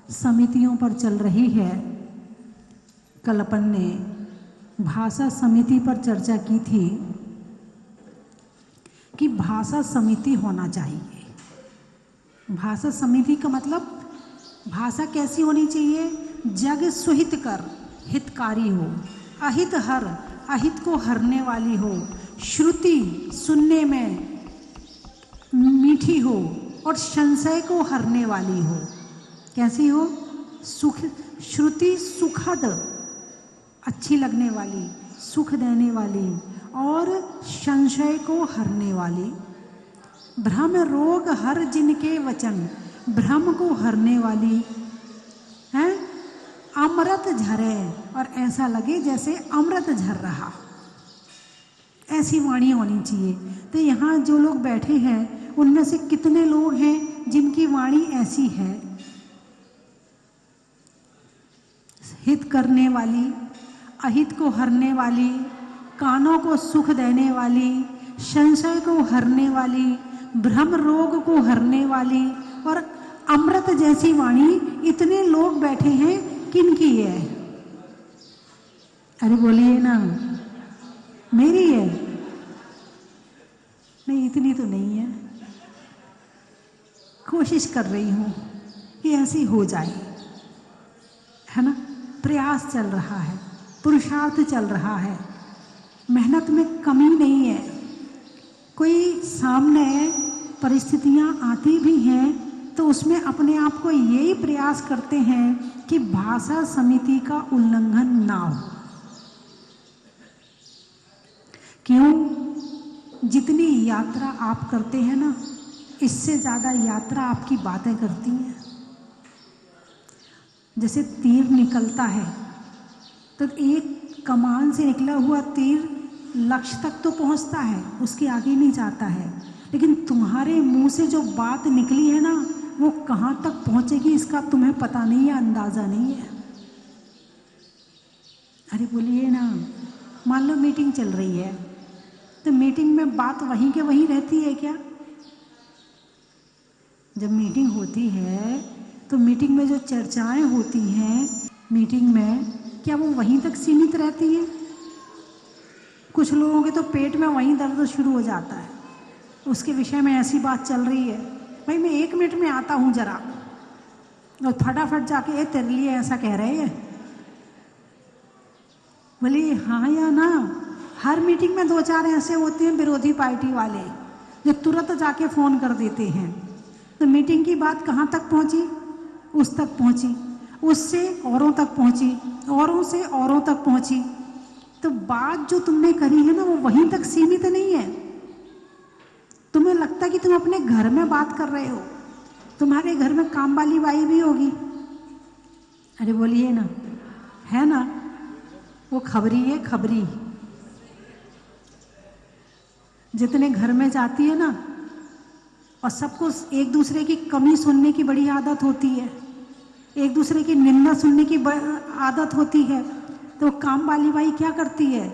समितियों पर चल रही है। कल अपन ने भाषा समिति पर चर्चा की थी कि भाषा समिति होना चाहिए। भाषा समिति का मतलब भाषा कैसी होनी चाहिए? जग सुहित कर, हितकारी हो, अहित हर, अहित को हरने वाली हो, श्रुति सुनने में मीठी हो और संशय को हरने वाली हो। कैसी हो? सुख, श्रुति सुखद, अच्छी लगने वाली, सुख देने वाली और संशय को हरने वाली। भ्रम रोग हर जिनके वचन, भ्रम को हरने वाली है। अमृत झरे और ऐसा लगे जैसे अमृत झर रहा, ऐसी वाणी होनी चाहिए। तो यहाँ जो लोग बैठे हैं उनमें से कितने लोग हैं जिनकी वाणी ऐसी है? हित करने वाली, अहित को हरने वाली, कानों को सुख देने वाली, संशय को हरने वाली, भ्रम रोग को हरने वाली और अमृत जैसी वाणी। इतने लोग बैठे हैं, किनकी है? अरे बोलिए ना, मेरी है? नहीं, इतनी तो नहीं है। कोशिश कर रही हूं कि ऐसी हो जाए, है ना। प्रयास चल रहा है, पुरुषार्थ चल रहा है, मेहनत में कमी नहीं है। कोई सामने परिस्थितियां आती भी हैं तो उसमें अपने आप को यही प्रयास करते हैं कि भाषा समिति का उल्लंघन ना हो। क्यों? जितनी यात्रा आप करते हैं ना, इससे ज़्यादा यात्रा आपकी बातें करती हैं। जैसे तीर निकलता है तो एक कमान से निकला हुआ तीर लक्ष्य तक तो पहुंचता है, उसके आगे नहीं जाता है। लेकिन तुम्हारे मुंह से जो बात निकली है ना, वो कहाँ तक पहुंचेगी इसका तुम्हें पता नहीं है, अंदाजा नहीं है। अरे बोलिए ना। मान लो मीटिंग चल रही है तो मीटिंग में बात वहीं के वहीं रहती है क्या? जब मीटिंग होती है तो मीटिंग में जो चर्चाएं होती हैं मीटिंग में, क्या वो वहीं तक सीमित रहती है? कुछ लोगों के तो पेट में वहीं दर्द शुरू हो जाता है, उसके विषय में ऐसी बात चल रही है, भाई मैं 1 मिनट में आता हूँ जरा, और फटाफट जाके तेरे लिए ऐसा कह रहे हैं। बोले हाँ या ना। हर मीटिंग में 2-4 ऐसे होते हैं विरोधी पार्टी वाले जो तुरंत जाके फ़ोन कर देते हैं। तो मीटिंग की बात कहाँ तक पहुँची? उस तक पहुँची, उससे औरों तक पहुँची, औरों से औरों तक पहुँची। तो बात जो तुमने करी है ना, वो वहीं तक सीमित नहीं है। तुम्हें लगता है कि तुम अपने घर में बात कर रहे हो, तुम्हारे घर में काम वाली बाई भी होगी। अरे बोलिए ना, है ना। वो खबरी है, खबरी। जितने घर में जाती है ना, और सबको एक दूसरे की कमी सुनने की बड़ी आदत होती है, एक दूसरे की निंदा सुनने की आदत होती है। तो काम वाली बाई क्या करती है?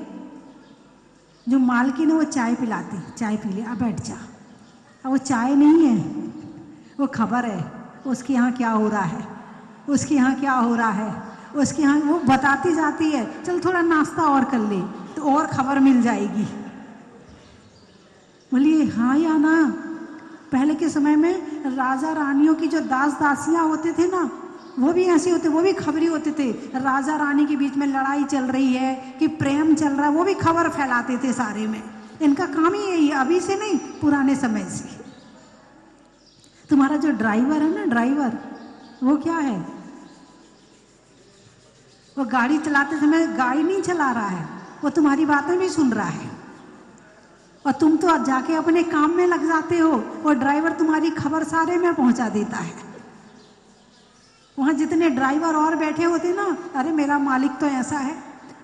जो मालकिन है वो चाय पिलाती, चाय पी ले, अब बैठ जा। अब वो चाय नहीं है, वो खबर है उसके यहाँ क्या हो रहा है, उसके यहाँ क्या हो रहा है, उसके यहाँ वो बताती जाती है। चल थोड़ा नाश्ता और कर ले तो और खबर मिल जाएगी। बोलिए हाँ या ना। पहले के समय में राजा रानियों की जो दास दासियां होते थे ना, वो भी ऐसे होते, वो भी खबरी होते थे। राजा रानी के बीच में लड़ाई चल रही है कि प्रेम चल रहा है, वो भी खबर फैलाते थे सारे में। इनका काम ही यही है, अभी से नहीं, पुराने समय से। तुम्हारा जो ड्राइवर है ना, ड्राइवर, वो क्या है? वो गाड़ी चलाते समय गाड़ी नहीं चला रहा है, वो तुम्हारी बातें भी सुन रहा है। और तुम तो जाके अपने काम में लग जाते हो, और ड्राइवर तुम्हारी खबर सारे में पहुंचा देता है। वहां जितने ड्राइवर और बैठे होते ना, अरे मेरा मालिक तो ऐसा है,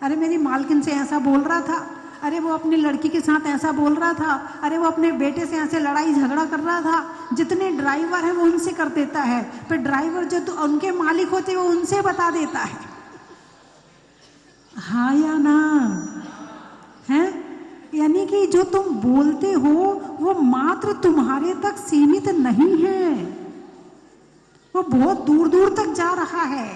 अरे मेरी मालकिन से ऐसा बोल रहा था, अरे वो अपनी लड़की के साथ ऐसा बोल रहा था, अरे वो अपने बेटे से ऐसे लड़ाई झगड़ा कर रहा था। जितने ड्राइवर हैं वो उनसे कर देता है, पर ड्राइवर जो तो उनके मालिक होते वो उनसे बता देता है। हाँ या ना? है? यानी कि जो तुम बोलते हो वो मात्र तुम्हारे तक सीमित नहीं है, वो बहुत दूर दूर तक जा रहा है,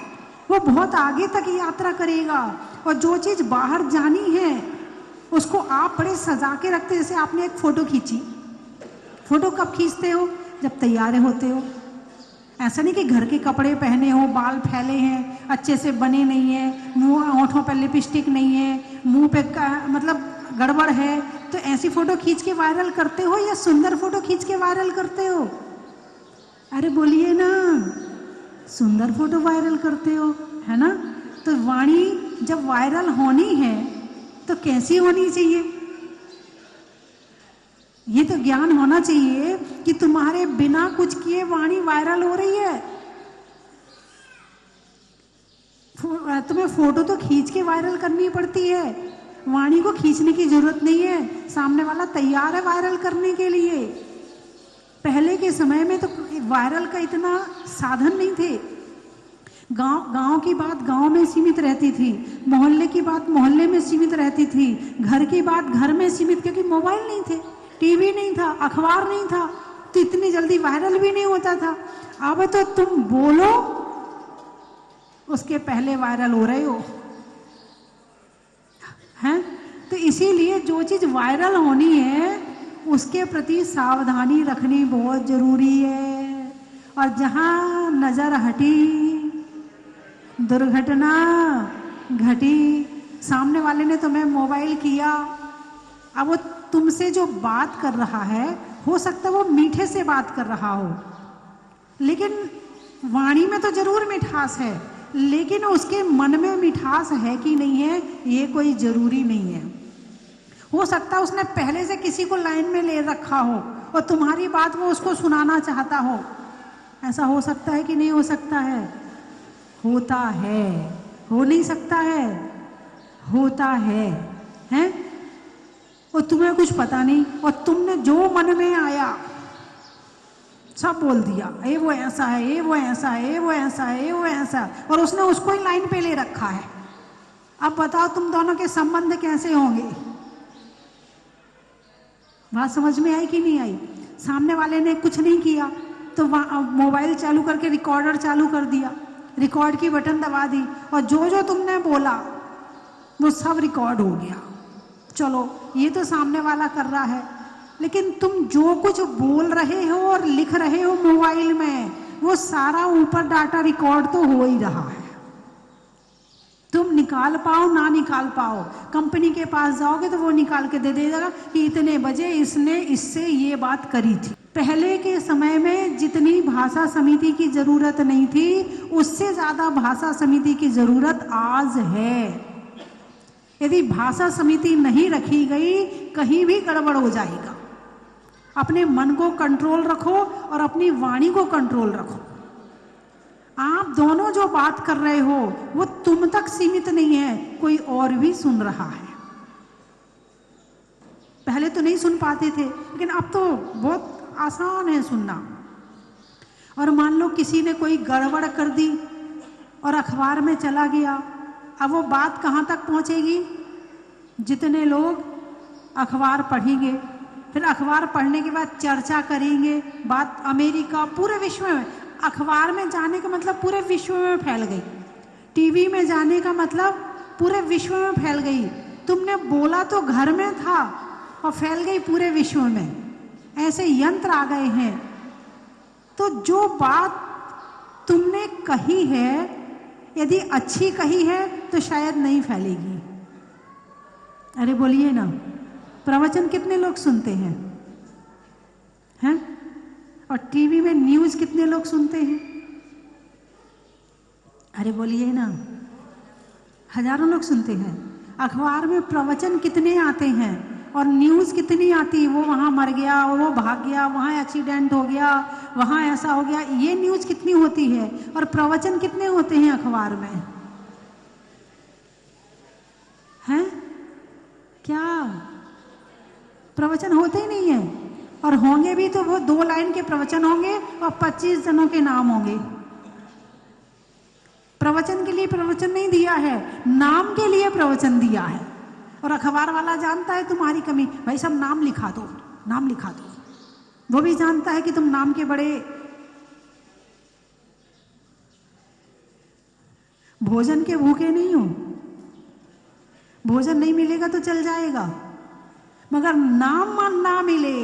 वो बहुत आगे तक यात्रा करेगा। और जो चीज बाहर जानी है उसको आप बड़े सजा के रखते। जैसे आपने एक फोटो खींची, फोटो कब खींचते हो? जब तैयार होते हो। ऐसा नहीं कि घर के कपड़े पहने हो, बाल फैले हैं, अच्छे से बने नहीं है, मुंह होठों पर लिपस्टिक नहीं है, मुंह पे मतलब गड़बड़ है, तो ऐसी फोटो खींच के वायरल करते हो या सुंदर फोटो खींच के वायरल करते हो? अरे बोलिए ना, सुंदर फोटो वायरल करते हो, है ना? तो वाणी जब वायरल होनी है तो कैसी होनी चाहिए? ये तो ज्ञान होना चाहिए कि तुम्हारे बिना कुछ किए वाणी वायरल हो रही है। तुम्हें फोटो तो खींच के वायरल करनी पड़ती है, वाणी को खींचने की जरूरत नहीं है, सामने वाला तैयार है वायरल करने के लिए। पहले के समय में तो वायरल का इतना साधन नहीं थे। गांव की बात गांव में सीमित रहती थी, मोहल्ले की बात मोहल्ले में सीमित रहती थी, घर की बात घर में सीमित, क्योंकि मोबाइल नहीं थे, टीवी नहीं था, अखबार नहीं था, तो इतनी जल्दी वायरल भी नहीं होता था। अब तो तुम बोलो उसके पहले वायरल हो रहे हो, हैं? तो इसीलिए जो चीज वायरल होनी है उसके प्रति सावधानी रखनी बहुत जरूरी है। और जहां नजर हटी दुर्घटना घटी। सामने वाले ने तुम्हें मोबाइल किया, अब वो तुमसे जो बात कर रहा है, हो सकता है वो मीठे से बात कर रहा हो, लेकिन वाणी में तो जरूर मिठास है, लेकिन उसके मन में मिठास है कि नहीं है ये कोई जरूरी नहीं है। हो सकता है उसने पहले से किसी को लाइन में ले रखा हो और तुम्हारी बात वो उसको सुनाना चाहता हो। ऐसा हो सकता है कि नहीं हो सकता है? होता है। हो नहीं सकता है? होता है, हैं? और तुम्हें कुछ पता नहीं, और तुमने जो मन में आया सब बोल दिया, ये वो ऐसा है, ये वो ऐसा है, ये वो ऐसा है, ये वो ऐसा है, और उसने उसको ही लाइन पे ले रखा है। अब बताओ तुम दोनों के संबंध कैसे होंगे? बात समझ में आई कि नहीं आई? सामने वाले ने कुछ नहीं किया तो मोबाइल चालू करके रिकॉर्डर चालू कर दिया, रिकॉर्ड की बटन दबा दी, और जो जो तुमने बोला वो सब रिकॉर्ड हो गया। चलो ये तो सामने वाला कर रहा है, लेकिन तुम जो कुछ बोल रहे हो और लिख रहे हो मोबाइल में, वो सारा ऊपर डाटा रिकॉर्ड तो हो ही रहा है। तुम निकाल पाओ ना निकाल पाओ, कंपनी के पास जाओगे तो वो निकाल के दे देगा कि इतने बजे इसने इससे ये बात करी थी। पहले के समय में जितनी भाषा समिति की जरूरत नहीं थी, उससे ज्यादा भाषा समिति की जरूरत आज है। यदि भाषा समिति नहीं रखी गई, कहीं भी गड़बड़ हो जाएगा। अपने मन को कंट्रोल रखो और अपनी वाणी को कंट्रोल रखो। आप दोनों जो बात कर रहे हो वो तुम तक सीमित नहीं है, कोई और भी सुन रहा है। पहले तो नहीं सुन पाते थे, लेकिन अब तो बहुत आसान है सुनना। और मान लो किसी ने कोई गड़बड़ कर दी और अखबार में चला गया, अब वो बात कहाँ तक पहुंचेगी? जितने लोग अखबार पढ़ेंगे, फिर अखबार पढ़ने के बाद चर्चा करेंगे, बात अमेरिका, पूरे विश्व में। अखबार में जाने का मतलब पूरे विश्व में फैल गई, टीवी में जाने का मतलब पूरे विश्व में फैल गई। तुमने बोला तो घर में था और फैल गई पूरे विश्व में। ऐसे यंत्र आ गए हैं। तो जो बात तुमने कही है, यदि अच्छी कही है तो शायद नहीं फैलेगी। अरे बोलिए ना, प्रवचन कितने लोग सुनते हैं? हैं? और टीवी में न्यूज कितने लोग सुनते हैं? अरे बोलिए ना, हजारों लोग सुनते हैं। अखबार में प्रवचन कितने आते हैं और न्यूज कितनी आती, वो वहां मर गया, वो भाग गया, वहां एक्सीडेंट हो गया, वहां ऐसा हो गया, ये न्यूज कितनी होती है। और प्रवचन कितने होते हैं अखबार में? हैं? क्या प्रवचन होते ही नहीं है? और होंगे भी तो वो 2 लाइन के प्रवचन होंगे और 25 जनों के नाम होंगे। प्रवचन के लिए प्रवचन नहीं दिया है, नाम के लिए प्रवचन दिया है। और अखबार वाला जानता है तुम्हारी कमी, भाई सब नाम लिखा दो, नाम लिखा दो। वो भी जानता है कि तुम नाम के बड़े भोजन के भूखे नहीं हो। भोजन नहीं मिलेगा तो चल जाएगा, मगर नाम ना मिले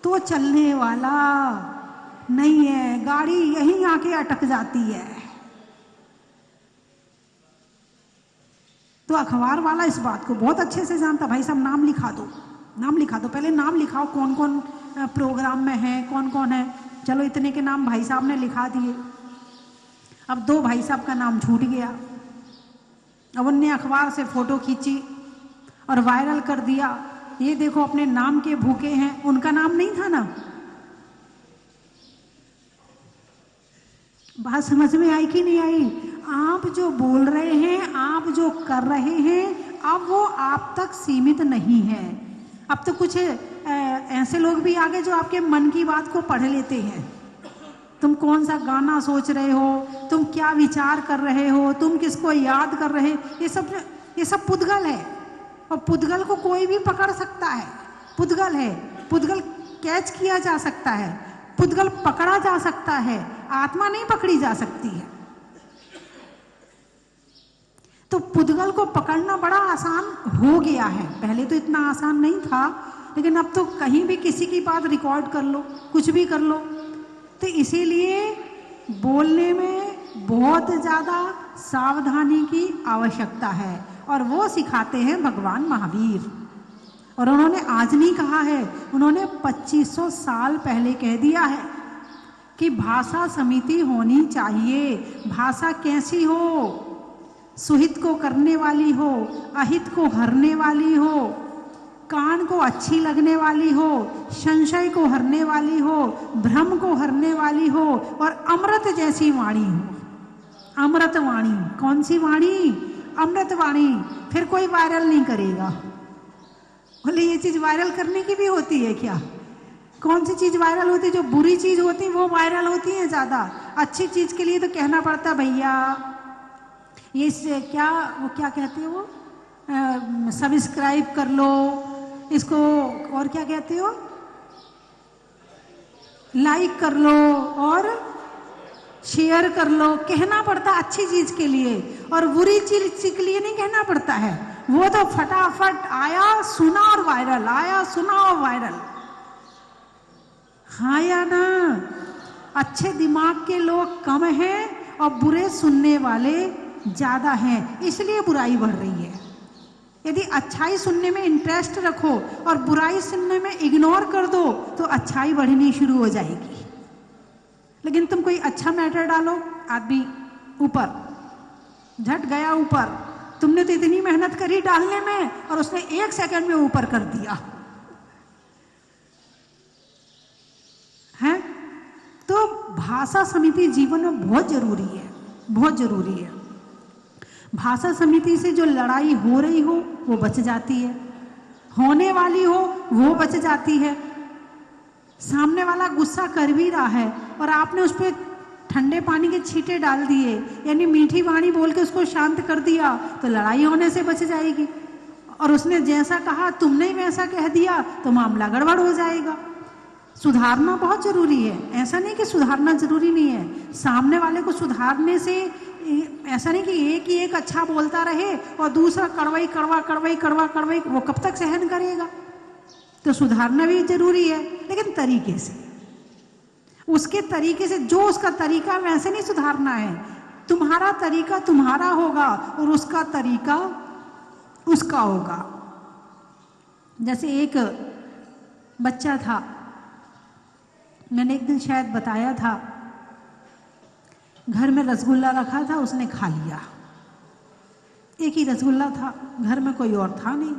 तो चलने वाला नहीं है, गाड़ी यहीं आके अटक जाती है। तो अखबार वाला इस बात को बहुत अच्छे से जानता, भाई साहब नाम लिखा दो, नाम लिखा दो, पहले नाम लिखाओ कौन कौन प्रोग्राम में है, कौन कौन है। चलो इतने के नाम भाई साहब ने लिखा दिए। अब 2 भाई साहब का नाम छूट गया। अब उनने अखबार से फोटो खींची और वायरल कर दिया, ये देखो अपने नाम के भूखे हैं। उनका नाम नहीं था ना। बात समझ में आई कि नहीं आई? आप जो बोल रहे हैं, आप जो कर रहे हैं, अब वो आप तक सीमित नहीं है। अब तो कुछ ऐसे लोग भी आ गए जो आपके मन की बात को पढ़ लेते हैं। तुम कौन सा गाना सोच रहे हो, तुम क्या विचार कर रहे हो, तुम किसको याद कर रहे, ये सब पुद्गल है। और पुद्गल को कोई भी पकड़ सकता है। पुद्गल है, पुद्गल कैच किया जा सकता है, पुद्गल पकड़ा जा सकता है, आत्मा नहीं पकड़ी जा सकती है। तो पुद्गल को पकड़ना बड़ा आसान हो गया है। पहले तो इतना आसान नहीं था, लेकिन अब तो कहीं भी किसी की बात रिकॉर्ड कर लो, कुछ भी कर लो। तो इसीलिए बोलने में बहुत ज़्यादा सावधानी की आवश्यकता है, और वो सिखाते हैं भगवान महावीर। और उन्होंने आज नहीं कहा है, उन्होंने 2500 साल पहले कह दिया है कि भाषा समिति होनी चाहिए। भाषा कैसी हो? सुहित को करने वाली हो, अहित को हरने वाली हो, कान को अच्छी लगने वाली हो, संशय को हरने वाली हो, भ्रम को हरने वाली हो, और अमृत जैसी वाणी हो। अमृत वाणी, कौन सी वाणी? अमृत वाणी। फिर कोई वायरल नहीं करेगा। बोले ये चीज वायरल करने की भी होती है क्या? कौन सी चीज वायरल होती है? जो बुरी चीज होती है वो वायरल होती है ज्यादा। अच्छी चीज के लिए तो कहना पड़ता है भैया ये क्या, वो क्या कहते हैं वो, सब्सक्राइब कर लो इसको, और क्या कहते हो, लाइक कर लो और शेयर कर लो। कहना पड़ता अच्छी चीज के लिए, और बुरी चीज के लिए नहीं कहना पड़ता है। वो तो फटाफट आया सुना और वायरल, आया सुना और वायरल। हाँ या ना? अच्छे दिमाग के लोग कम हैं और बुरे सुनने वाले ज्यादा हैं, इसलिए बुराई बढ़ रही है। यदि अच्छाई सुनने में इंटरेस्ट रखो और बुराई सुनने में इग्नोर कर दो तो अच्छाई बढ़नी शुरू हो जाएगी। लेकिन तुम कोई अच्छा मैटर डालो, आदमी ऊपर झट गया ऊपर। तुमने तो इतनी मेहनत करी डालने में और उसने 1 सेकंड में ऊपर कर दिया है। तो भाषा समिति जीवन में बहुत जरूरी है, बहुत जरूरी है। भाषा समिति से जो लड़ाई हो रही हो वो बच जाती है, होने वाली हो वो बच जाती है। सामने वाला गुस्सा कर भी रहा है और आपने उस पर ठंडे पानी के छींटे डाल दिए, यानी मीठी वाणी बोल के उसको शांत कर दिया, तो लड़ाई होने से बच जाएगी। और उसने जैसा कहा तुमने वैसा कह दिया तो मामला गड़बड़ हो जाएगा। सुधारना बहुत जरूरी है। ऐसा नहीं कि सुधारना जरूरी नहीं है, सामने वाले को सुधारने से ऐसा नहीं कि एक ही एक अच्छा बोलता रहे और दूसरा कड़वाई कड़वा कड़वाई कड़वा कड़वाई, वो कब तक सहन करेगा? तो सुधारना भी जरूरी है, लेकिन तरीके से, उसके तरीके से, जो उसका तरीका वैसे नहीं सुधारना है। तुम्हारा तरीका तुम्हारा होगा और उसका तरीका उसका होगा। जैसे एक बच्चा था, मैंने एक दिन शायद बताया था, घर में रसगुल्ला रखा था, उसने खा लिया। एक ही रसगुल्ला था, घर में कोई और था नहीं।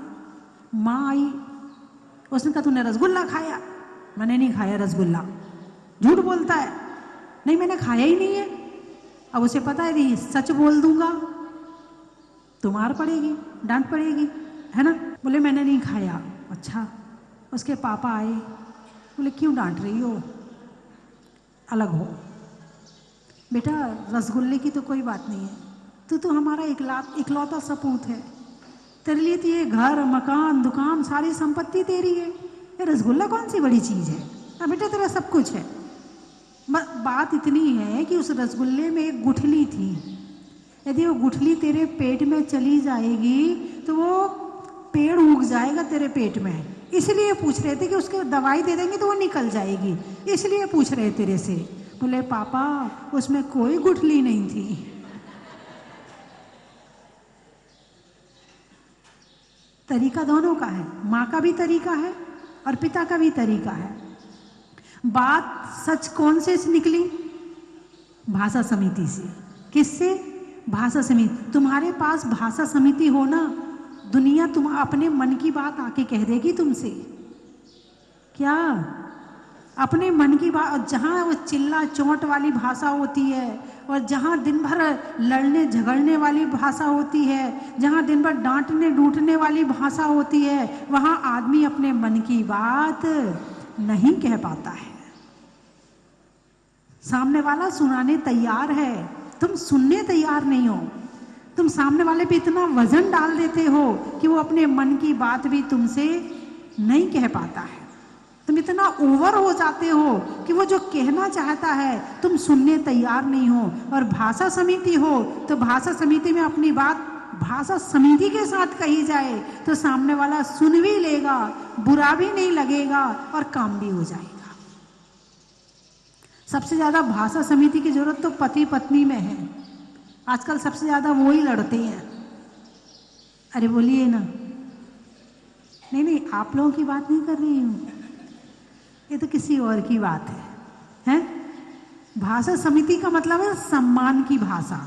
माँ आई, उसने कहा तूने रसगुल्ला खाया? मैंने नहीं खाया रसगुल्ला। झूठ बोलता है, नहीं मैंने खाया ही नहीं है। अब उसे पता है यदि सच बोल दूंगा तो मार पड़ेगी, डांट पड़ेगी, है ना। बोले मैंने नहीं खाया। अच्छा। उसके पापा आए, बोले क्यों डांट रही हो, अलग हो। बेटा रसगुल्ले की तो कोई बात नहीं है, तू तो हमारा इकलौता सपूत है, तेरे लिए तो ये घर मकान दुकान सारी संपत्ति तेरी है, ये रसगुल्ला कौन सी बड़ी चीज़ है। हाँ बेटा तेरा सब कुछ है। बात इतनी है कि उस रसगुल्ले में एक गुठली थी, यदि वो गुठली तेरे पेट में चली जाएगी तो वो पेड़ उग जाएगा तेरे पेट में। इसलिए पूछ रहे थे कि उसके दवाई दे देंगे तो वो निकल जाएगी, इसलिए पूछ रहे तेरे से। बोले पापा उसमें कोई गुठली नहीं थी। तरीका दोनों का है, माँ का भी तरीका है और पिता का भी तरीका है। बात सच कौन से निकली? भाषा समिति से। किससे? भाषा समिति। तुम्हारे पास भाषा समिति हो ना, दुनिया तुम अपने मन की बात आके कह देगी तुमसे। क्या? अपने मन की बात। जहाँ वो चिल्ला चोट वाली भाषा होती है और जहाँ दिन भर लड़ने झगड़ने वाली भाषा होती है, जहाँ दिन भर डांटने डूटने वाली भाषा होती है, वहाँ आदमी अपने मन की बात नहीं कह पाता है। सामने वाला सुनाने तैयार है, तुम सुनने तैयार नहीं हो। तुम सामने वाले पे इतना वजन डाल देते हो कि वो अपने मन की बात भी तुमसे नहीं कह पाता है। तुम इतना ओवर हो जाते हो कि वो जो कहना चाहता है तुम सुनने तैयार नहीं हो। और भाषा समिति हो तो भाषा समिति में अपनी बात भाषा समिति के साथ कही जाए तो सामने वाला सुन भी लेगा, बुरा भी नहीं लगेगा और काम भी हो जाएगा। सबसे ज्यादा भाषा समिति की जरूरत तो पति पत्नी में है। आजकल सबसे ज्यादा वो ही लड़ते हैं। अरे बोलिए ना। नहीं, आप लोगों की बात नहीं कर रही हूं, ये तो किसी और की बात है? भाषा समिति का मतलब है सम्मान की भाषा।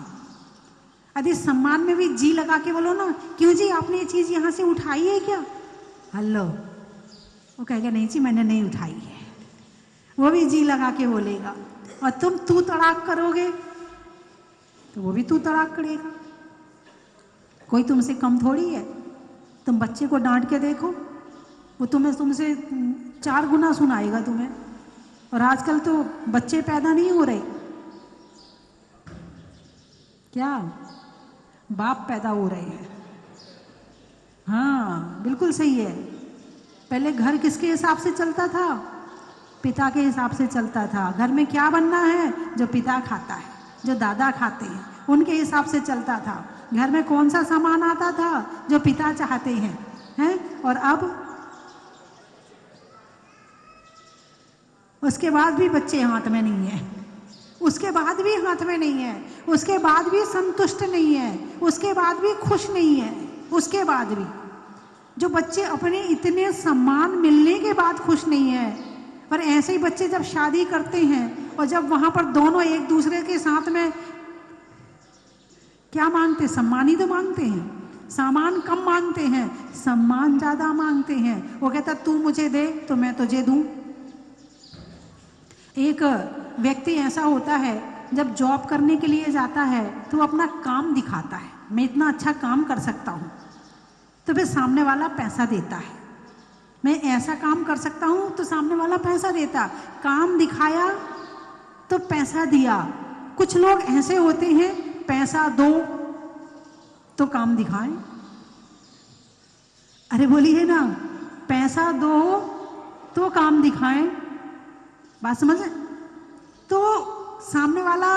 यदि सम्मान में भी जी लगा के बोलो ना, क्यों जी आपने ये चीज यहां से उठाई है क्या? हेलो, वो कहेगा नहीं जी मैंने नहीं उठाई है, वो भी जी लगा के बोलेगा। और तुम तू तड़ाक करोगे तो वो भी तू तड़ाक करेगा। कोई तुमसे कम थोड़ी है। तुम बच्चे को डांट के देखो, वो तुमसे 4 गुना सुनाएगा तुम्हें। और आजकल तो बच्चे पैदा नहीं हो रहे, क्या बाप पैदा हो रहे हैं। हाँ बिल्कुल सही है। पहले घर किसके हिसाब से चलता था? पिता के हिसाब से चलता था। घर में क्या बनना है? जो पिता खाता है, जो दादा खाते हैं, उनके हिसाब से चलता था। घर में कौन सा सामान आता था? जो पिता चाहते हैं? और अब उसके बाद भी बच्चे हाथ में नहीं है, उसके बाद भी हाथ में नहीं है, उसके बाद भी संतुष्ट नहीं है, उसके बाद भी खुश नहीं है, उसके बाद भी जो बच्चे अपने इतने सम्मान मिलने के बाद खुश नहीं है। पर ऐसे ही बच्चे जब शादी करते हैं और जब वहां पर दोनों एक दूसरे के साथ में क्या मांगते? सम्मान ही तो मांगते हैं। सामान कम मांगते हैं, सम्मान ज्यादा मांगते हैं। वो कहता तू मुझे दे तो मैं तुझे दूं। एक व्यक्ति ऐसा होता है जब जॉब करने के लिए जाता है तो वो अपना काम दिखाता है, मैं इतना अच्छा काम कर सकता हूं, तो फिर सामने वाला पैसा देता है। मैं ऐसा काम कर सकता हूं तो सामने वाला पैसा देता। काम दिखाया तो पैसा दिया। कुछ लोग ऐसे होते हैं, पैसा दो तो काम दिखाएं। अरे बोलिए ना, पैसा दो तो काम दिखाएं। बात समझे? तो सामने वाला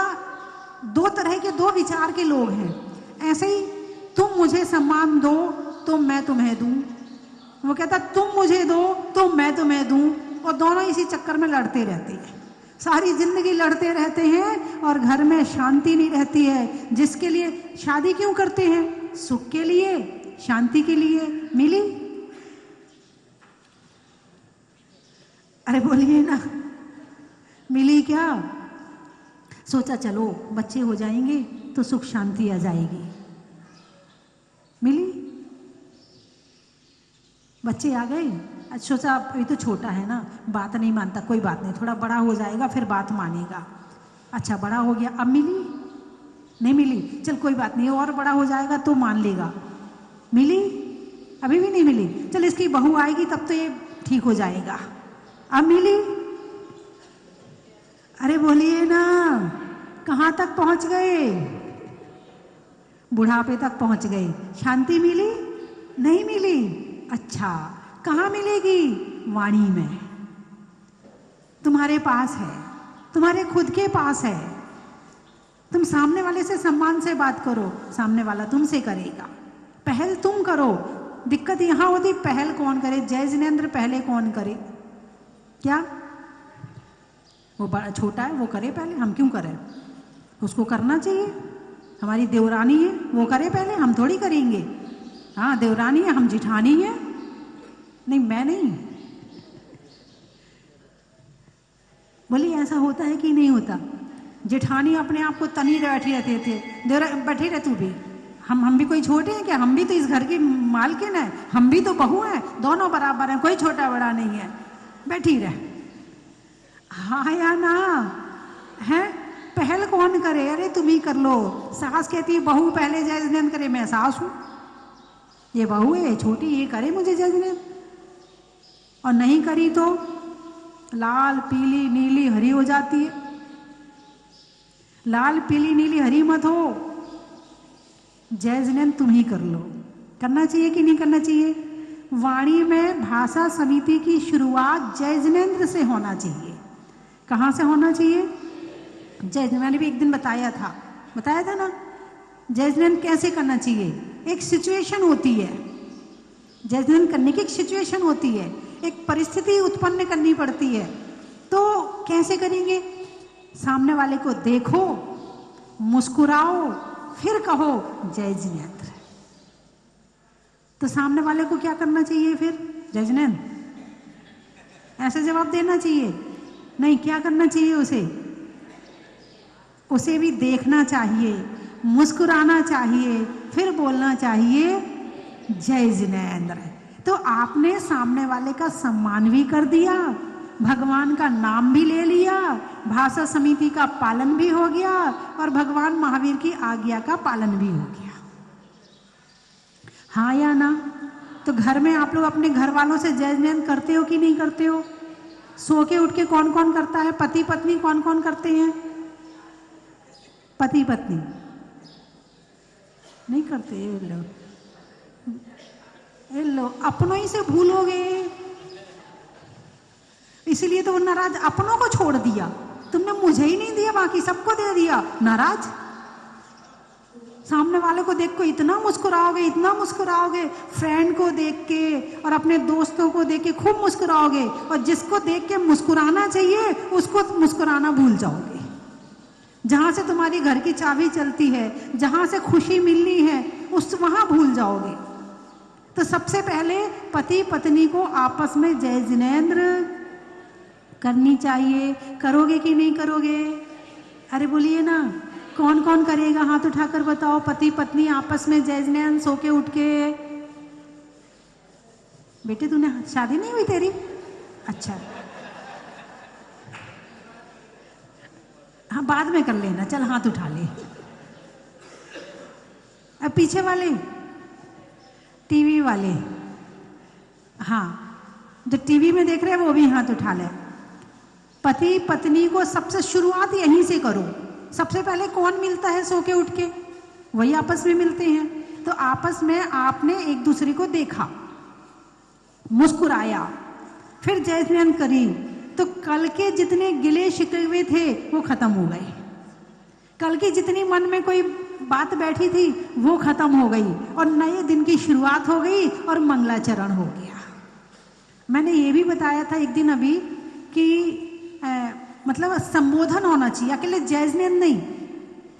2 तरह के 2 विचार के लोग हैं। ऐसे ही तुम मुझे सम्मान दो तो मैं तुम्हें दूं, वो कहता तुम मुझे दो तो मैं तुम्हें दूं, और दोनों इसी चक्कर में लड़ते रहते हैं। सारी जिंदगी लड़ते रहते हैं और घर में शांति नहीं रहती है। जिसके लिए शादी क्यों करते हैं? सुख के लिए, शांति के लिए। मिली? अरे बोलिए ना, मिली क्या? सोचा चलो बच्चे हो जाएंगे तो सुख शांति आ जाएगी। मिली? बच्चे आ गए, सोचा अभी तो छोटा है ना, बात नहीं मानता, कोई बात नहीं, थोड़ा बड़ा हो जाएगा फिर बात मानेगा। अच्छा बड़ा हो गया, अब मिली? नहीं मिली, चल कोई बात नहीं, और बड़ा हो जाएगा तो मान लेगा। मिली? अभी भी नहीं मिली। चल इसकी बहू आएगी तब तो ये ठीक हो जाएगा। अब मिली? अरे बोलिए ना, कहाँ तक पहुंच गए? बुढ़ापे तक पहुंच गए। शांति मिली? नहीं मिली। अच्छा कहाँ मिलेगी? वाणी में। तुम्हारे पास है, तुम्हारे खुद के पास है। तुम सामने वाले से सम्मान से बात करो, सामने वाला तुमसे करेगा। पहल तुम करो। दिक्कत यहां होती पहल कौन करे, जय जिनेंद्र पहले कौन करे? क्या वो बड़ा छोटा है वो करे पहले, हम क्यों करें? उसको करना चाहिए। हमारी देवरानी है वो करे पहले, हम थोड़ी करेंगे। हाँ देवरानी है, हम जिठानी है। नहीं मैं नहीं। बोली ऐसा होता है कि नहीं होता? जेठानी अपने आप को तनी बैठी रहते थे, देवरा बैठी रह तू भी। हम भी कोई छोटे हैं क्या? हम भी तो इस घर की मालकिन है, हम भी तो बहू हैं, दोनों बराबर हैं, कोई छोटा बड़ा नहीं है, बैठी रह। हाँ या ना है? पहल कौन करे? अरे तुम ही कर लो। सास कहती है बहू पहले जय जिनेंद्र करे, मैं सास हूं, ये बहू है छोटी, ये करे मुझे जय जिनेंद्र। और नहीं करी तो लाल पीली नीली हरी हो जाती है। लाल पीली नीली हरी मत हो, जय जिनेंद्र तुम ही कर लो। करना चाहिए कि नहीं करना चाहिए? वाणी में भाषा समिति की शुरुआत जय जिनेंद्र से होना चाहिए। कहाँ से होना चाहिए? जय, मैंने भी एक दिन बताया था ना, जय जिनेंद्र कैसे करना चाहिए। एक सिचुएशन होती है, जय जिनेंद्र करने की एक सिचुएशन होती है, एक परिस्थिति उत्पन्न करनी पड़ती है। तो कैसे करेंगे? सामने वाले को देखो, मुस्कुराओ, फिर कहो जय जिनेंद्र। तो सामने वाले को क्या करना चाहिए फिर? जय जिनेंद्र ऐसे जवाब देना चाहिए? नहीं, क्या करना चाहिए उसे? उसे भी देखना चाहिए, मुस्कुराना चाहिए, फिर बोलना चाहिए जय जिनेंद्र। तो आपने सामने वाले का सम्मान भी कर दिया, भगवान का नाम भी ले लिया, भाषा समिति का पालन भी हो गया, और भगवान महावीर की आज्ञा का पालन भी हो गया। हाँ या ना? तो घर में आप लोग अपने घर वालों से जय जिनेंद्र करते हो कि नहीं करते हो? सो के उठ के कौन कौन करता है? पति पत्नी कौन कौन करते हैं? पति पत्नी नहीं करते। ये लो अपनों ही से भूलोगे, इसीलिए तो वो नाराज। अपनों को छोड़ दिया तुमने, मुझे ही नहीं दिया, बाकी सबको दे दिया, नाराज। सामने वाले को देख को इतना मुस्कुराओगे, फ्रेंड को देख के और अपने दोस्तों को देख के खूब मुस्कुराओगे, और जिसको देख के मुस्कुराना चाहिए उसको मुस्कुराना भूल जाओगे। जहां से तुम्हारी घर की चाबी चलती है, जहां से खुशी मिलनी है, उस वहां भूल जाओगे। तो सबसे पहले पति पत्नी को आपस में जय जिनेंद्र करनी चाहिए। करोगे कि नहीं करोगे? अरे बोलिए ना, कौन कौन करेगा? हाथ उठाकर बताओ। पति पत्नी आपस में जय जिनेंद्र सो के उठ के। बेटे तूने शादी नहीं हुई तेरी? अच्छा हाँ, बाद में कर लेना, चल हाथ उठा ले। अब पीछे वाले टीवी वाले, हाँ जो टीवी में देख रहे हैं वो भी हाथ उठा ले। पति पत्नी को सबसे शुरुआत यहीं से करो। सबसे पहले कौन मिलता है सो के उठ के? वही आपस में मिलते हैं। तो आपस में आपने एक दूसरे को देखा, मुस्कुराया, फिर जय जिनेंद्र करी, तो कल के जितने गिले शिकवे थे वो खत्म हो गए। कल की जितनी मन में कोई बात बैठी थी वो खत्म हो गई, और नए दिन की शुरुआत हो गई, और मंगलाचरण हो गया। मैंने ये भी बताया था एक दिन अभी कि मतलब संबोधन होना चाहिए, अकेले जय जिनेंद्र नहीं,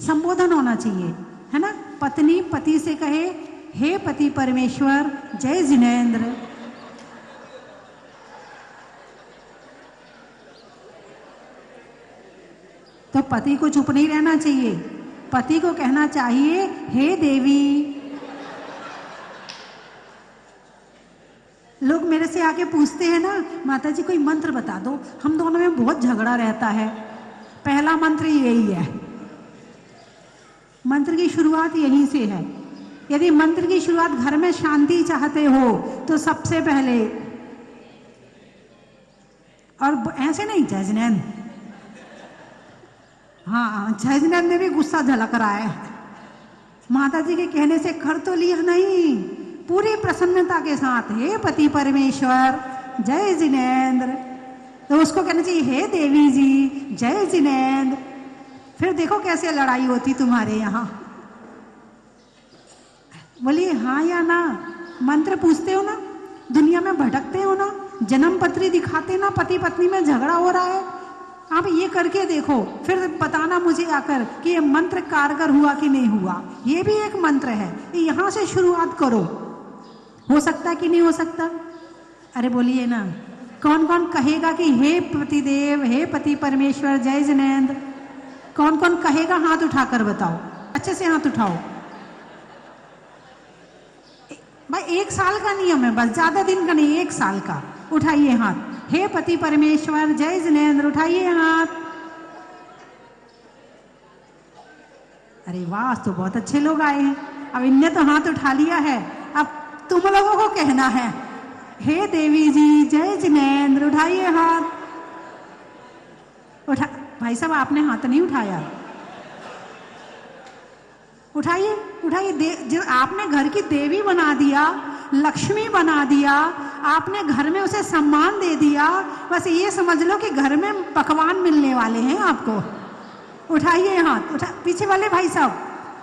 संबोधन होना चाहिए, है ना। पत्नी पति से कहे, हे पति परमेश्वर जय जिनेंद्र। तो पति को चुप नहीं रहना चाहिए, पति को कहना चाहिए, हे देवी। लोग मेरे से आके पूछते हैं ना, माता जी कोई मंत्र बता दो, हम दोनों में बहुत झगड़ा रहता है। पहला मंत्र यही है, मंत्र की शुरुआत यहीं से है। यदि मंत्र की शुरुआत घर में शांति चाहते हो तो सबसे पहले, और ऐसे नहीं जय जिनेंद्र, हाँ जय जिनेंद्र ने भी गुस्सा झलक रहा है, माता जी के कहने से कर तो लिया नहीं, पूरी प्रसन्नता के साथ, हे पति परमेश्वर जय जिनेंद्र। तो उसको कहना चाहिए, हे देवी जी जय जिनेंद्र। फिर देखो कैसे लड़ाई होती तुम्हारे यहाँ। बोलिए हाँ या ना? मंत्र पूछते हो ना, दुनिया में भटकते हो ना, जन्म पत्री दिखाते ना, पति पत्नी में झगड़ा हो रहा है, आप ये करके देखो, फिर बताना मुझे आकर कि ये मंत्र कारगर हुआ कि नहीं हुआ। ये भी एक मंत्र है, यहाँ से शुरुआत करो। हो सकता कि नहीं हो सकता? अरे बोलिए ना, कौन कौन कहेगा कि हे पतिदेव, हे पति परमेश्वर, जय जिनेंद्र? कौन कौन कहेगा? हाथ उठाकर बताओ, अच्छे से हाथ उठाओ। भाई 1 साल का नियम है बस, ज्यादा दिन का नहीं, 1 साल का। उठाइए हाथ, हे पति परमेश्वर, जय जिनेंद्र, उठाइए हाथ। अरे वाह, आज तो बहुत अच्छे लोग आए हैं। अब इनने तो हाथ उठा लिया है, अब तुम लोगों को कहना है, हे देवी जी, जय जिनेंद्र, उठाइए हाथ। उठा भाई साहब, आपने हाथ नहीं उठाया, उठाइए उठाइए। जो आपने घर की देवी बना दिया, लक्ष्मी बना दिया, आपने घर में उसे सम्मान दे दिया, बस ये समझ लो कि घर में पकवान मिलने वाले हैं आपको। उठाइए हाथ, उठा। पीछे वाले भाई साहब,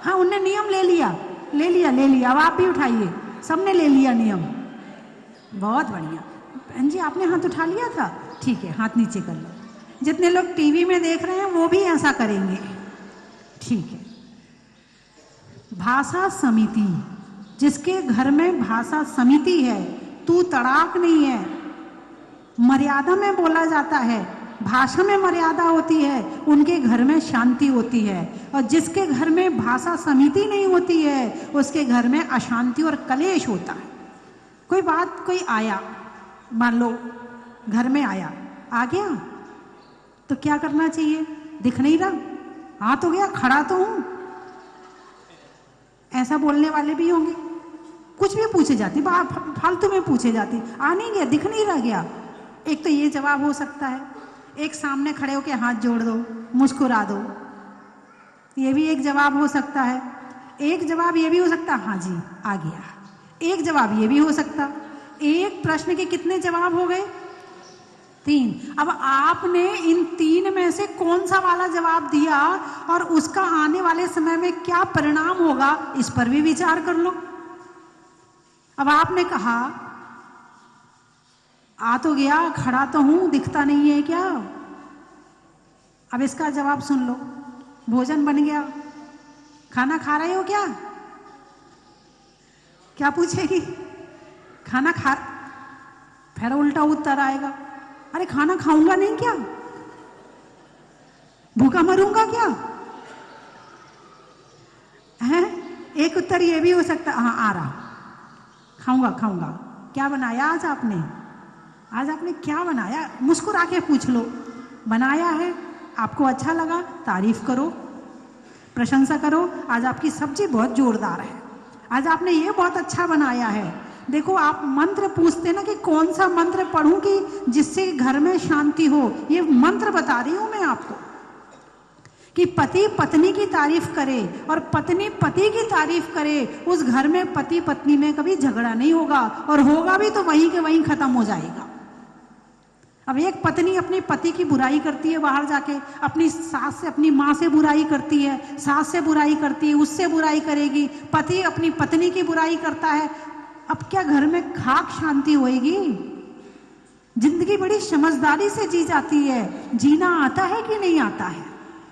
हाँ उनने नियम ले लिया ले लिया ले लिया, अब आप भी उठाइए, सबने ले लिया नियम। बहुत बढ़िया। बहन जी आपने हाथ उठा लिया था, ठीक है, हाथ नीचे कर लो। जितने लोग टीवी में देख रहे हैं वो भी ऐसा करेंगे, ठीक है। भाषा समिति, जिसके घर में भाषा समिति है, तू तड़ाक नहीं है, मर्यादा में बोला जाता है, भाषा में मर्यादा होती है, उनके घर में शांति होती है। और जिसके घर में भाषा समिति नहीं होती है, उसके घर में अशांति और कलेश होता है। कोई बात, कोई आया, मान लो घर में आया, आ गया तो क्या करना चाहिए? दिख नहीं रहा, आ तो गया, खड़ा तो हूं, ऐसा बोलने वाले भी होंगे। कुछ भी पूछे जाती, फालतू में पूछे जाती, आ नहीं गया, दिख नहीं रह गया। एक तो ये जवाब हो सकता है, एक सामने खड़े होके हाथ जोड़ दो, मुस्कुरा दो, ये भी एक जवाब हो सकता है। एक जवाब ये भी हो सकता, हाँ जी आ गया। एक जवाब ये भी हो सकता। एक प्रश्न के कितने जवाब हो गए? 3। अब आपने इन 3 में से कौन सा वाला जवाब दिया और उसका आने वाले समय में क्या परिणाम होगा, इस पर भी विचार कर लो। अब आपने कहा आ तो गया, खड़ा तो हूं, दिखता नहीं है क्या? अब इसका जवाब सुन लो। भोजन बन गया, खाना खा रहे हो क्या? क्या पूछेगी? खाना खा, फिर उल्टा उत्तर आएगा, अरे खाना खाऊंगा नहीं क्या? भूखा मरूंगा क्या? है? एक उत्तर ये भी हो सकता, हाँ आ रहा, खाऊंगा खाऊंगा। क्या बनाया आज आपने? आज आपने क्या बनाया? मुस्कुरा के पूछ लो। बनाया है, आपको अच्छा लगा, तारीफ करो, प्रशंसा करो। आज आपकी सब्जी बहुत जोरदार है, आज आपने ये बहुत अच्छा बनाया है। देखो आप मंत्र पूछते ना कि कौन सा मंत्र पढ़ूं कि जिससे घर में शांति हो, ये मंत्र बता रही हूं मैं आपको कि पति पत्नी की तारीफ करे और पत्नी पति की तारीफ करे, उस घर में पति पत्नी में कभी झगड़ा नहीं होगा, और होगा भी तो वहीं के वहीं खत्म हो जाएगा। अब एक पत्नी अपने पति की बुराई करती है, बाहर जाके अपनी सास से, अपनी माँ से बुराई करती है, सास से बुराई करती है, उससे बुराई करेगी, पति अपनी पत्नी की बुराई करता है, अब क्या घर में खाक शांति होएगी? जिंदगी बड़ी समझदारी से जी जाती है। जीना आता है कि नहीं आता है?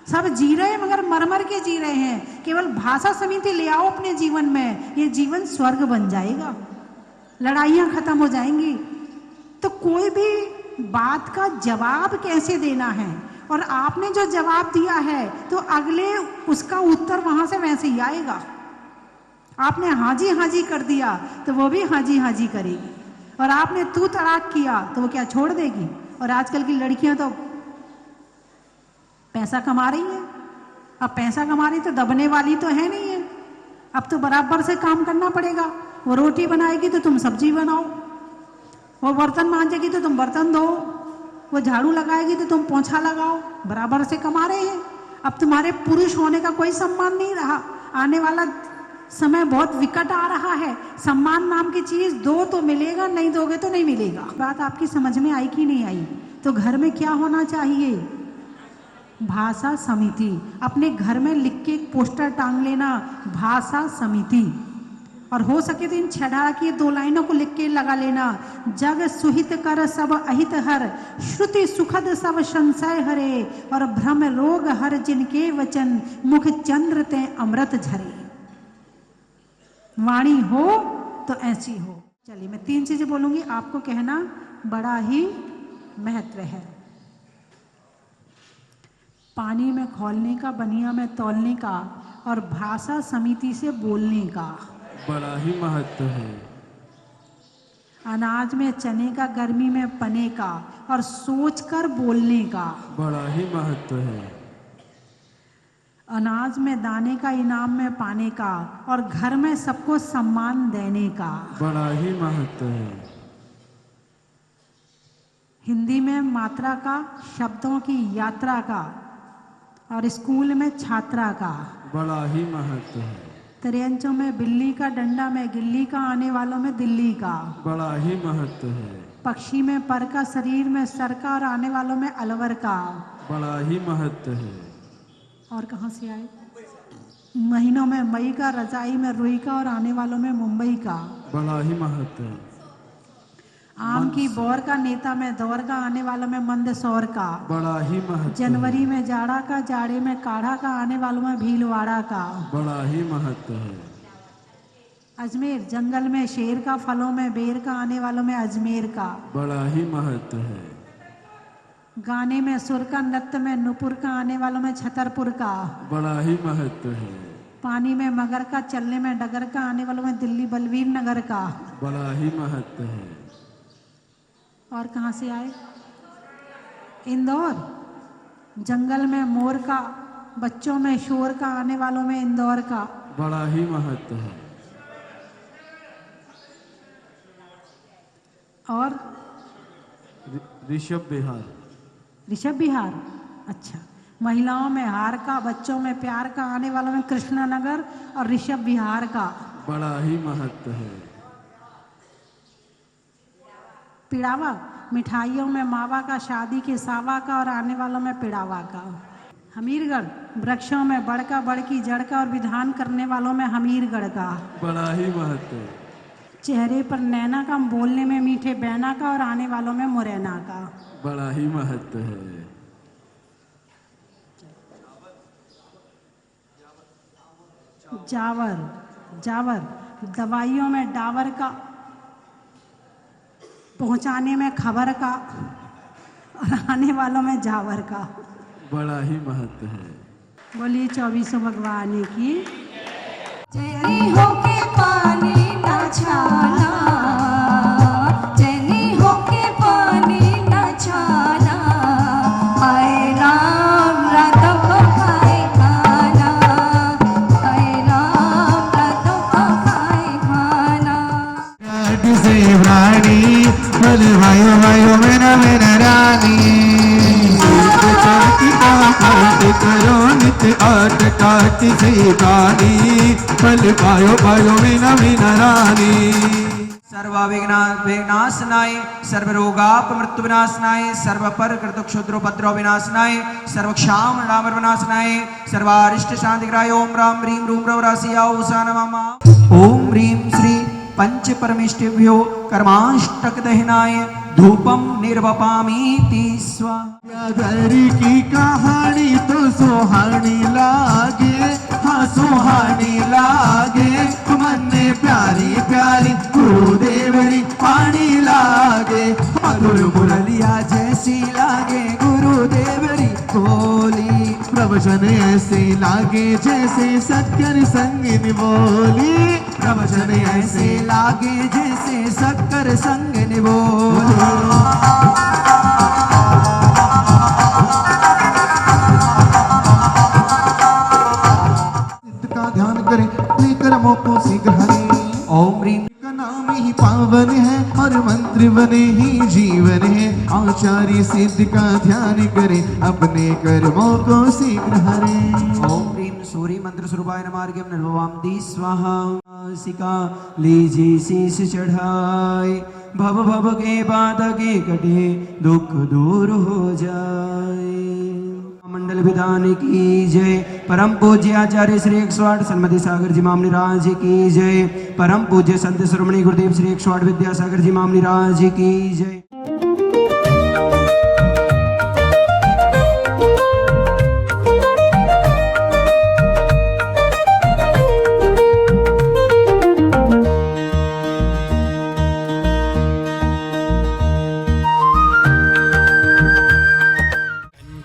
सब जी रहे हैं मगर मर मर के जी रहे हैं। केवल भाषा समिति ले आओ अपने जीवन में, ये जीवन स्वर्ग बन जाएगा, लड़ाइयां खत्म हो जाएंगी। तो कोई भी बात का जवाब कैसे देना है, और आपने जो जवाब दिया है तो अगले उसका उत्तर वहां से वैसे ही आएगा। आपने हाँ जी कर दिया तो वो भी हाँ जी करेगी, और आपने तू तड़ाक किया तो वो क्या छोड़ देगी? और आजकल की लड़कियां तो पैसा कमा रही है, अब पैसा कमा रही तो दबने वाली तो है नहीं है, अब तो बराबर से काम करना पड़ेगा। वो रोटी बनाएगी तो तुम सब्जी बनाओ, वो बर्तन मांजेगी तो तुम बर्तन धो, वो झाड़ू लगाएगी तो तुम पोंछा लगाओ, बराबर से कमा रहे हैं। अब तुम्हारे पुरुष होने का कोई सम्मान नहीं रहा। आने वाला समय बहुत विकट आ रहा है, सम्मान नाम की चीज दो तो मिलेगा, नहीं दोगे तो नहीं मिलेगा। बात आपकी समझ में आई कि नहीं आई? तो घर में क्या होना चाहिए? भाषा समिति, अपने घर में लिख के एक पोस्टर टांग लेना, भाषा समिति। और हो सके तो इन छड़ा की 2 लाइनों को लिख के लगा लेना। जग सुहित कर सब अहित हर, श्रुति सुखद सब संशय हरे, और भ्रम रोग हर जिनके वचन, मुख चंद्र ते अमृत झरे। वाणी हो तो ऐसी हो। चलिए मैं 3 चीजें बोलूंगी, आपको कहना बड़ा ही महत्व है। पानी में खौलने का, बनिया में तौलने का, और भाषा समिति से बोलने का बड़ा ही महत्व है। अनाज में चने का, गर्मी में पने का, और सोचकर बोलने का बड़ा ही महत्व है। अनाज में दाने का, इनाम में पाने का, और घर में सबको सम्मान देने का बड़ा ही महत्व है। हिंदी में मात्रा का, शब्दों की यात्रा का, और स्कूल में छात्रा का बड़ा ही महत्व है। त्रियंचों में बिल्ली का, डंडा में गिल्ली का, आने वालों में दिल्ली का बड़ा ही महत्व है। पक्षी में पर का, शरीर में सर का, और आने वालों में अलवर का बड़ा ही महत्व है। और कहाँ से आए? महीनों में मई का, रजाई में रुई का, और आने वालों में मुंबई का बड़ा ही महत्व है। आम की बोर का, नेता में दौर का, आने वालों में मंदसौर का बड़ा ही महत्व। जनवरी में जाड़ा का, जाड़े में काढ़ा का, आने वालों में भीलवाड़ा का बड़ा ही महत्व है। अजमेर जंगल में शेर का, फलों में बेर का, आने वालों में अजमेर का बड़ा ही महत्व है। गाने में सुर का, नृत्य में नुपुर का, आने वालों में छतरपुर का बड़ा ही महत्व है। पानी में मगर का, चलने में डगर का, आने वालों में दिल्ली बलवीर नगर का बड़ा ही महत्व है। और कहाँ से आए? इंदौर जंगल में मोर का, बच्चों में शोर का, आने वालों में इंदौर का बड़ा ही महत्व है। और ऋषभ बिहार। ऋषभ बिहार, अच्छा। महिलाओं में हार का, बच्चों में प्यार का, आने वालों में कृष्णानगर और ऋषभ बिहार का बड़ा ही महत्व है। पिड़ावा मिठाइयों में मावा का, शादी के सावा का, और आने वालों में पिड़ावा का। हमीरगढ़ वृक्षों में बड़का, बड़की जड़ का, और विधान करने वालों में हमीरगढ़ का बड़ा ही महत्व है। चेहरे पर नैना का, बोलने में मीठे बैना का, और आने वालों में मुरैना का बड़ा ही महत्व है। जावर जावर दवाइयों में डावर का, पहुंचाने में खबर का, और आने वालों में जावर का बड़ा ही महत्व है। बोलिए 24 भगवान की चैनी होके पानी ना छाना, चैनी होके पानी ना छाना, आए राम रातों को खाए खाना, आए राम रातों को खाए खाना। से प्राणी बल वायु वायु मेरा रानी, करो नित आट काट से प्राणी बल वायु वायु मेरा रानी। सर्वविघ्नाशनाय सर्वरोगापमृत्यु विनाशनाय सर्वपर कृत क्षुद्रोपद्रव विनाशनाय सर्वक्षाम डामर विनाशनाय सर्वारिष्ट शांतिग्राय ओम राम ह्रीं रूम रवरासिया ऊषा नमः। ओम ह्रीं श्री पंच परमेष्टिभ्यो कर्माष्टक दहनाय धूपम निर्वपामीति स्वाहा। घर की कहानी तो सुहानी लागे, हाँ सुहानी लागे, मन प्यारी प्यारी गुरुदेवरी पानी लागे, गुरु मुरलिया जैसी लागे गुरुदेवरी बोली, प्रवचन ऐसे लागे जैसे शक्कर संग बोली, प्रवचन ऐसे लागे जैसे शक्कर संग बोली। का ध्यान करें, कर्मों को शीघ्र हरे। ओम ह्रीं का नाम ही पावन है और मंत्र बने ही जीवन है, आचार्य सिद्ध का ध्यान करें, अपने कर्मों को शीघ्र हरे। ओम ह्रीं सूर्य मंत्र स्वरूपाय नमः अर्घ्यं निर्भवामि स्वाहा। सिका लीजिए शीश चढ़ाए, भव भव के बाध के कटे दुख दूर हो जाए। मंडल विधान की जय। परम पूज्य आचार्य श्री 108 सन्मति सागर जी मामनी राज की जय। परम पूज्य संत श्रोमणी गुरुदेव श्री 108 विद्यासागर जी मामनी राज की जय।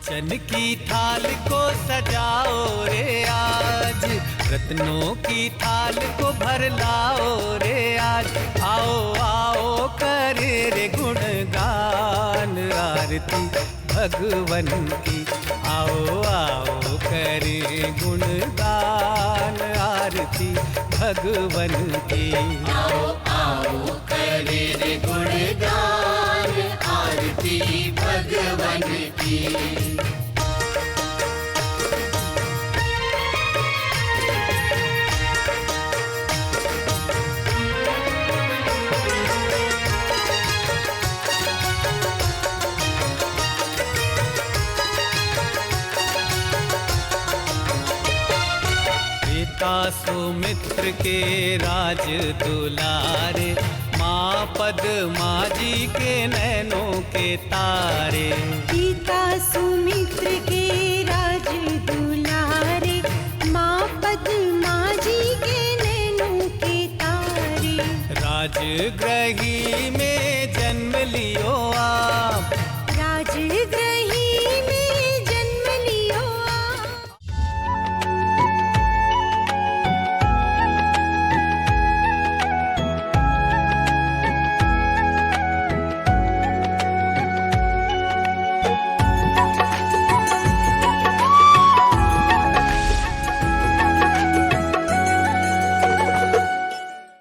कंचन की थाल को सजाओ रे आज, रत्नों की थाल को भर लाओ रे आज। आओ आओ करे रे गुणगान आरती भगवन की। आओ आओ करे गुणगान आरती भगवन की। आओ आओ करे रे गुणगान आरती भगवन की। पिता सुमित्र के राज दुलारे, माँ पद्मा जी के नैनों के तारे। पिता सुमित्र के राज दुलारे, माँ पद्मा जी के नैनों के तारे। राजगृही में